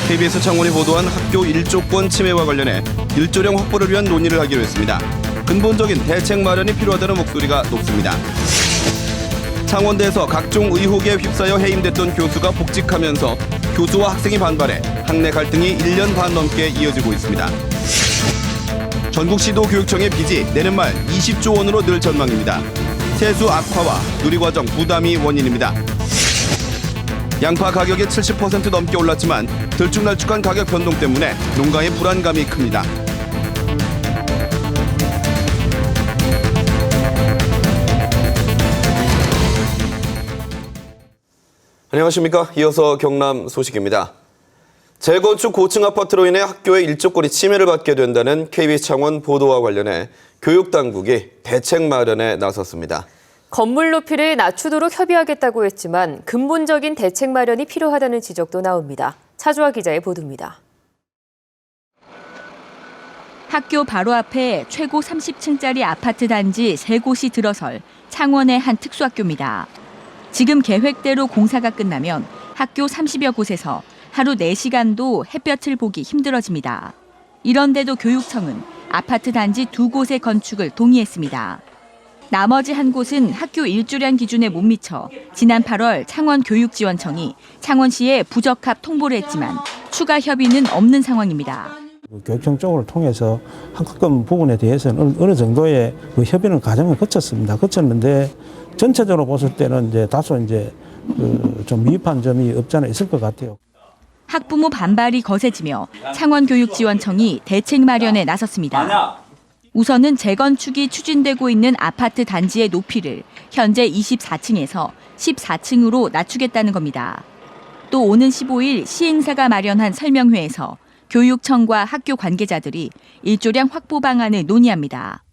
KBS 창원이 보도한 학교 일조권 침해와 관련해 일조량 확보를 위한 논의를 하기로 했습니다. 근본적인 대책 마련이 필요하다는 목소리가 높습니다. 창원대에서 각종 의혹에 휩싸여 해임됐던 교수가 복직하면서 교수와 학생이 반발해 학내 갈등이 1년 반 넘게 이어지고 있습니다. 전국시도교육청의 빚이 내년 말 20조 원으로 늘 전망입니다. 세수 악화와 누리과정 부담이 원인입니다. 양파 가격이 70% 넘게 올랐지만 들쭉날쭉한 가격 변동 때문에 농가의 불안감이 큽니다. 안녕하십니까. 이어서 경남 소식입니다. 재건축 고층 아파트로 인해 학교의 일조권이 침해를 받게 된다는 KBS 창원 보도와 관련해 교육당국이 대책 마련에 나섰습니다. 건물 높이를 낮추도록 협의하겠다고 했지만 근본적인 대책 마련이 필요하다는 지적도 나옵니다. 차주아 기자의 보도입니다. 학교 바로 앞에 최고 30층짜리 아파트 단지 3곳이 들어설 창원의 한 특수학교입니다. 지금 계획대로 공사가 끝나면 학교 30여 곳에서 하루 4시간도 햇볕을 보기 힘들어집니다. 이런데도 교육청은 아파트 단지 2곳의 건축을 동의했습니다. 나머지 한 곳은 학교 일조량 기준에 못 미쳐 지난 8월 창원교육지원청이 창원시에 부적합 통보를 했지만 추가 협의는 없는 상황입니다. 교육청 쪽을 통해서 학급금 부분에 대해서는 어느 정도의 협의는 과정을 거쳤는데 전체적으로 봤을 때는 이제 다소 좀 미흡한 점이 없지 않아 있을 것 같아요. 학부모 반발이 거세지며 창원교육지원청이 대책 마련에 나섰습니다. 우선은 재건축이 추진되고 있는 아파트 단지의 높이를 현재 24층에서 14층으로 낮추겠다는 겁니다. 또 오는 15일 시행사가 마련한 설명회에서 교육청과 학교 관계자들이 일조량 확보 방안을 논의합니다.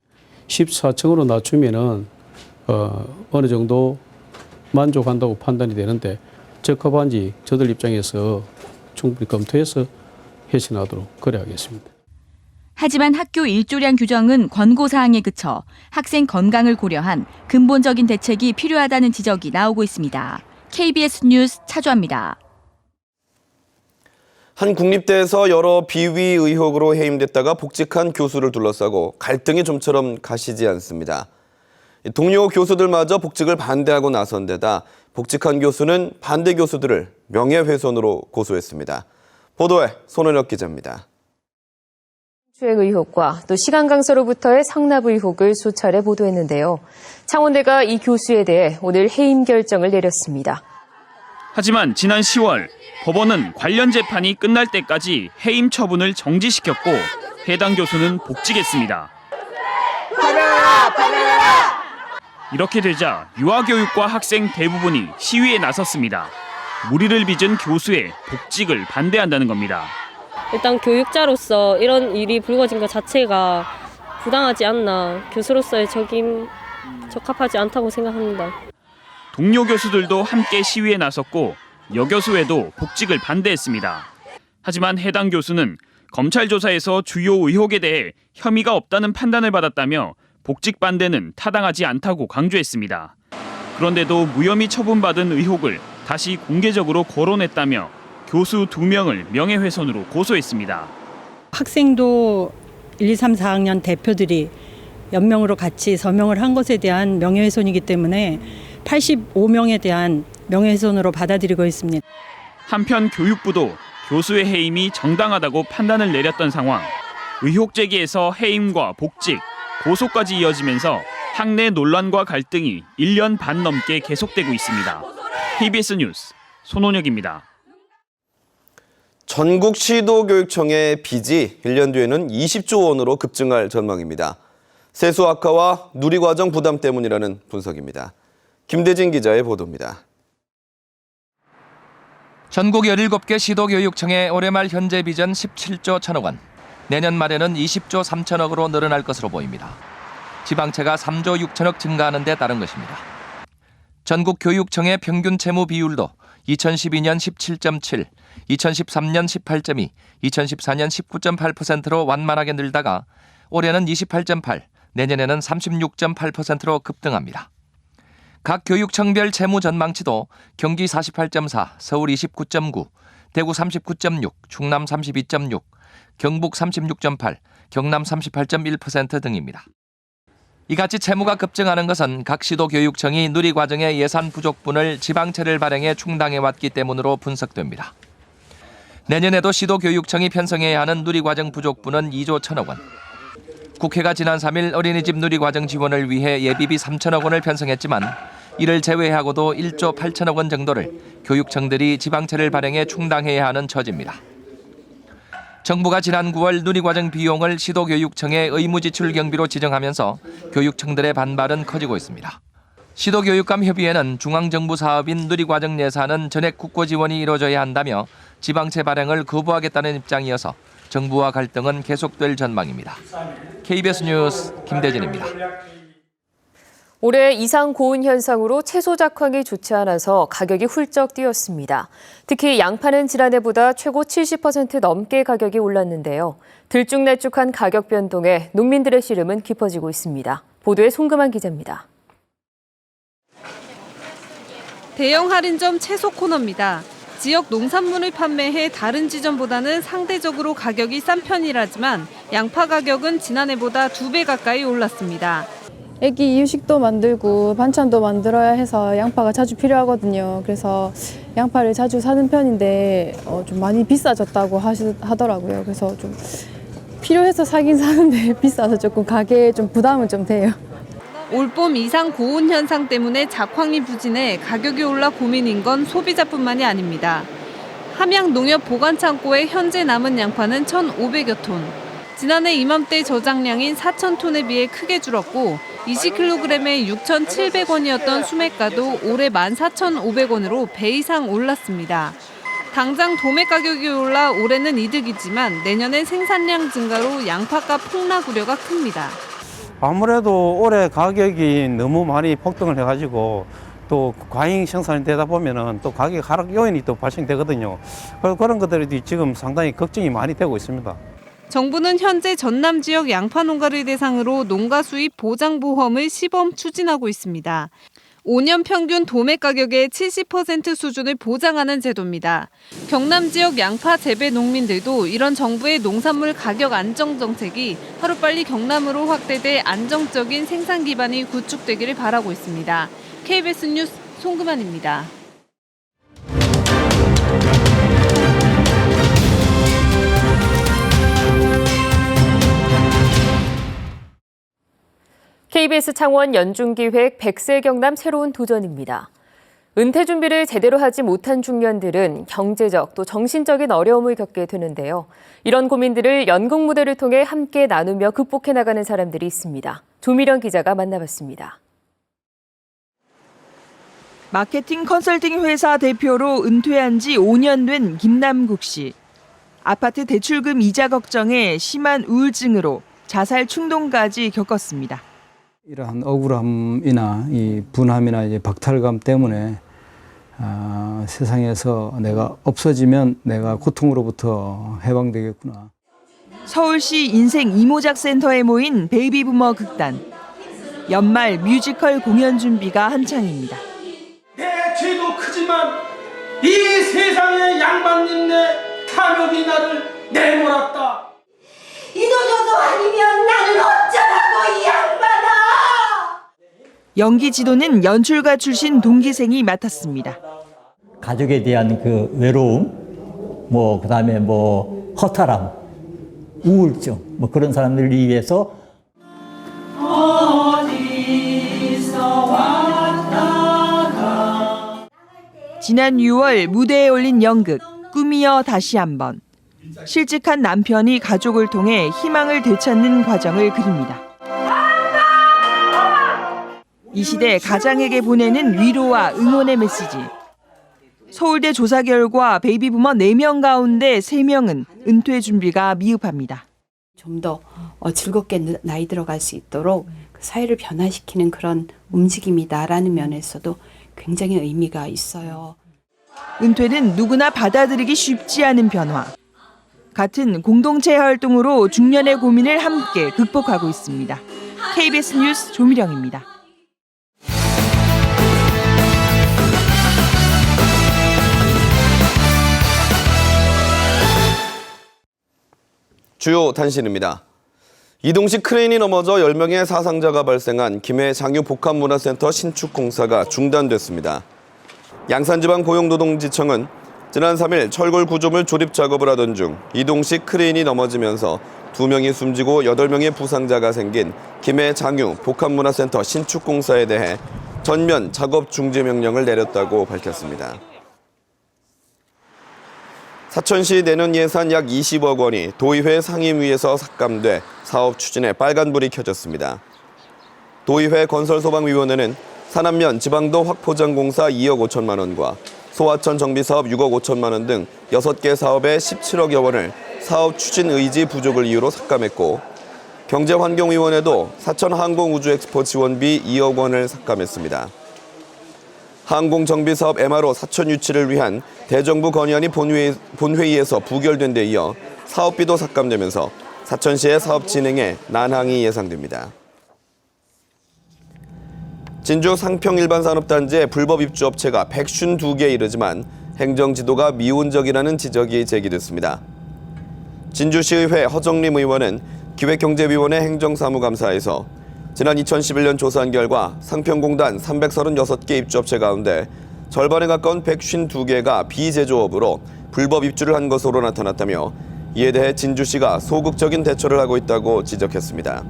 14층으로 낮추면은 어느 정도 만족한다고 판단이 되는데 적합한지 저들 입장에서 충분히 검토해서 해신하도록 그래야겠습니다. 하지만 학교 일조량 규정은 권고사항에 그쳐 학생 건강을 고려한 근본적인 대책이 필요하다는 지적이 나오고 있습니다. KBS 뉴스 차주아입니다. 한 국립대에서 여러 비위 의혹으로 해임됐다가 복직한 교수를 둘러싸고 갈등이 좀처럼 가시지 않습니다. 동료 교수들마저 복직을 반대하고 나선 데다 복직한 교수는 반대 교수들을 명예훼손으로 고소했습니다. 보도에 손은혁 기자입니다. 수행 의혹과 또 시간 강사로부터의 상납 의혹을 수차례 보도했는데요. 창원대가 이 교수에 대해 오늘 해임 결정을 내렸습니다. 하지만 지난 10월 법원은 관련 재판이 끝날 때까지 해임 처분을 정지시켰고 해당 교수는 복직했습니다. 이렇게 되자 유아교육과 학생 대부분이 시위에 나섰습니다. 무리를 빚은 교수의 복직을 반대한다는 겁니다. 일단 교육자로서 이런 일이 불거진 것 자체가 부당하지 않나, 교수로서의 적임 적합하지 않다고 생각합니다. 동료 교수들도 함께 시위에 나섰고 여교수회도 복직을 반대했습니다. 하지만 해당 교수는 검찰 조사에서 주요 의혹에 대해 혐의가 없다는 판단을 받았다며 복직 반대는 타당하지 않다고 강조했습니다. 그런데도 무혐의 처분받은 의혹을 다시 공개적으로 거론했다며 교수 2명을 명예훼손으로 고소했습니다. 학생도 1, 2, 3, 4학년 대표들이 연명으로 같이 서명을 한 것에 대한 명예훼손이기 때문에 85명에 대한 명예훼손으로 받아들이고 있습니다. 한편 교육부도 교수의 해임이 정당하다고 판단을 내렸던 상황. 의혹 제기에서 해임과 복직, 고소까지 이어지면서 학내 논란과 갈등이 1년 반 넘게 계속되고 있습니다. KBS 뉴스 손원혁입니다. 전국시도교육청의 빚이 1년 뒤에는 20조 원으로 급증할 전망입니다. 세수 악화와 누리과정 부담 때문이라는 분석입니다. 김대진 기자의 보도입니다. 전국 17개 시도교육청의 올해 말 현재 빚은 17조 1천억 원, 내년 말에는 20조 3천억으로 늘어날 것으로 보입니다. 지방채가 3조 6천억 증가하는 데 따른 것입니다. 전국 교육청의 평균 채무 비율도 2012년 17.7, 2013년 18.2, 2014년 19.8%로 완만하게 늘다가 올해는 28.8, 내년에는 36.8%로 급등합니다. 각 교육청별 채무 전망치도 경기 48.4, 서울 29.9, 대구 39.6, 충남 32.6, 경북 36.8, 경남 38.1% 등입니다. 이같이 채무가 급증하는 것은 각 시도 교육청이 누리과정의 예산 부족분을 지방채를 발행해 충당해왔기 때문으로 분석됩니다. 내년에도 시도 교육청이 편성해야 하는 누리과정 부족분은 2조 1천억 원. 국회가 지난 3일 어린이집 누리과정 지원을 위해 예비비 3천억 원을 편성했지만 이를 제외하고도 1조 8천억 원 정도를 교육청들이 지방채를 발행해 충당해야 하는 처지입니다. 정부가 지난 9월 누리과정 비용을 시도교육청의 의무지출 경비로 지정하면서 교육청들의 반발은 커지고 있습니다. 시도교육감협의회는 중앙정부 사업인 누리과정 예산은 전액 국고 지원이 이루어져야 한다며 지방채 발행을 거부하겠다는 입장이어서 정부와 갈등은 계속될 전망입니다. KBS 뉴스 김대진입니다. 올해 이상 고온 현상으로 채소 작황이 좋지 않아서 가격이 훌쩍 뛰었습니다. 특히 양파는 지난해보다 최고 70% 넘게 가격이 올랐는데요. 들쭉날쭉한 가격 변동에 농민들의 시름은 깊어지고 있습니다. 보도에 송금한 기자입니다. 대형 할인점 채소 코너입니다. 지역 농산물을 판매해 다른 지점보다는 상대적으로 가격이 싼 편이라지만 양파 가격은 지난해보다 2배 가까이 올랐습니다. 애기 이유식도 만들고 반찬도 만들어야 해서 양파가 자주 필요하거든요. 그래서 양파를 자주 사는 편인데 좀 많이 비싸졌다고 하더라고요. 그래서 좀 필요해서 사긴 사는데 비싸서 조금 가게에 좀 부담은 좀 돼요. 올봄 이상 고온 현상 때문에 작황이 부진해 가격이 올라 고민인 건 소비자뿐만이 아닙니다. 함양 농협 보관창고에 현재 남은 양파는 1,500여 톤. 지난해 이맘때 저장량인 4,000톤에 비해 크게 줄었고 20kg에 6,700원이었던 수매가도 올해 14,500원으로 배 이상 올랐습니다. 당장 도매 가격이 올라 올해는 이득이지만 내년엔 생산량 증가로 양파값 폭락 우려가 큽니다. 아무래도 올해 가격이 너무 많이 폭등을 해가지고 또 과잉 생산이 되다 보면은 또 가격 하락 요인이 또 발생되거든요. 그런 것들이 지금 상당히 걱정이 많이 되고 있습니다. 정부는 현재 전남 지역 양파 농가를 대상으로 농가 수입 보장 보험을 시범 추진하고 있습니다. 5년 평균 도매 가격의 70% 수준을 보장하는 제도입니다. 경남 지역 양파 재배 농민들도 이런 정부의 농산물 가격 안정 정책이 하루빨리 경남으로 확대돼 안정적인 생산 기반이 구축되기를 바라고 있습니다. KBS 뉴스 송금환입니다. KBS 창원 연중기획 100세 경남 새로운 도전입니다. 은퇴 준비를 제대로 하지 못한 중년들은 경제적 또 정신적인 어려움을 겪게 되는데요. 이런 고민들을 연극 무대를 통해 함께 나누며 극복해 나가는 사람들이 있습니다. 조미령 기자가 만나봤습니다. 마케팅 컨설팅 회사 대표로 은퇴한 지 5년 된 김남국 씨. 아파트 대출금 이자 걱정에 심한 우울증으로 자살 충동까지 겪었습니다. 이러한 억울함이나 이 분함이나 이제 박탈감 때문에 세상에서 내가 없어지면 내가 고통으로부터 해방되겠구나. 서울시 인생 이모작 센터에 모인 베이비부머 극단. 연말 뮤지컬 공연 준비가 한창입니다. 내 죄도 크지만 이 세상의 양반님네 탐욕이 나를 내몰았다. 이도저도 아니면 나는 어쩌라고 이 양반아. 연기 지도는 연출가 출신 동기생이 맡았습니다. 가족에 대한 그 외로움, 그다음에 허탈함, 우울증, 그런 사람들을 위해서 지난 6월 무대에 올린 연극 꿈이여 다시 한번. 실직한 남편이 가족을 통해 희망을 되찾는 과정을 그립니다. 이 시대 가장에게 보내는 위로와 응원의 메시지. 서울대 조사 결과 베이비부머 4명 가운데 3명은 은퇴 준비가 미흡합니다. 좀 더 즐겁게 나이 들어갈 수 있도록 사회를 변화시키는 그런 움직임이다라는 면에서도 굉장히 의미가 있어요. 은퇴는 누구나 받아들이기 쉽지 않은 변화. 같은 공동체 활동으로 중년의 고민을 함께 극복하고 있습니다. KBS 뉴스 조미령입니다. 주요 단신입니다. 이동식 크레인이 넘어져 10명의 사상자가 발생한 김해 장유 복합문화센터 신축 공사가 중단됐습니다. 양산지방고용노동지청은 지난 3일 철골 구조물 조립 작업을 하던 중 이동식 크레인이 넘어지면서 2명이 숨지고 8명의 부상자가 생긴 김해 장유 복합문화센터 신축 공사에 대해 전면 작업 중지 명령을 내렸다고 밝혔습니다. 사천시 내년 예산 약 20억 원이 도의회 상임위에서 삭감돼 사업 추진에 빨간불이 켜졌습니다. 도의회 건설소방위원회는 산안면 지방도 확포장공사 2억 5천만 원과 소하천 정비사업 6억 5천만 원 등 6개 사업에 17억여 원을 사업 추진 의지 부족을 이유로 삭감했고, 경제환경위원회도 사천항공우주엑스포 지원비 2억 원을 삭감했습니다. 항공정비사업 MRO 사천 유치를 위한 대정부 건의안이 본회의에서 부결된 데 이어 사업비도 삭감되면서 사천시의 사업 진행에 난항이 예상됩니다. 진주 상평일반산업단지의 불법 입주업체가 152개에 이르지만 행정지도가 미온적이라는 지적이 제기됐습니다. 진주시의회 허정림 의원은 기획경제위원회 행정사무감사에서 지난 2011년 조사한 결과 상평공단 336개 입주업체 가운데 절반에 가까운 152개가 비제조업으로 불법 입주를 한 것으로 나타났다며 이에 대해 진주시가 소극적인 대처를 하고 있다고 지적했습니다.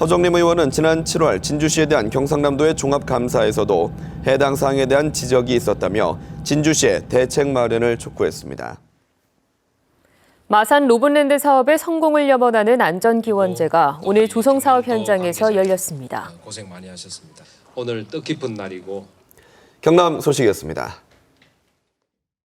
허정림 의원은 지난 7월 진주시에 대한 경상남도의 종합감사에서도 해당 사항에 대한 지적이 있었다며 진주시의 대책 마련을 촉구했습니다. 마산 로봇랜드 사업의 성공을 염원하는 안전기원제가 오늘 조성사업 현장에서 열렸습니다. 고생 많이 하셨습니다. 오늘 뜻깊은 날이고 경남 소식이었습니다.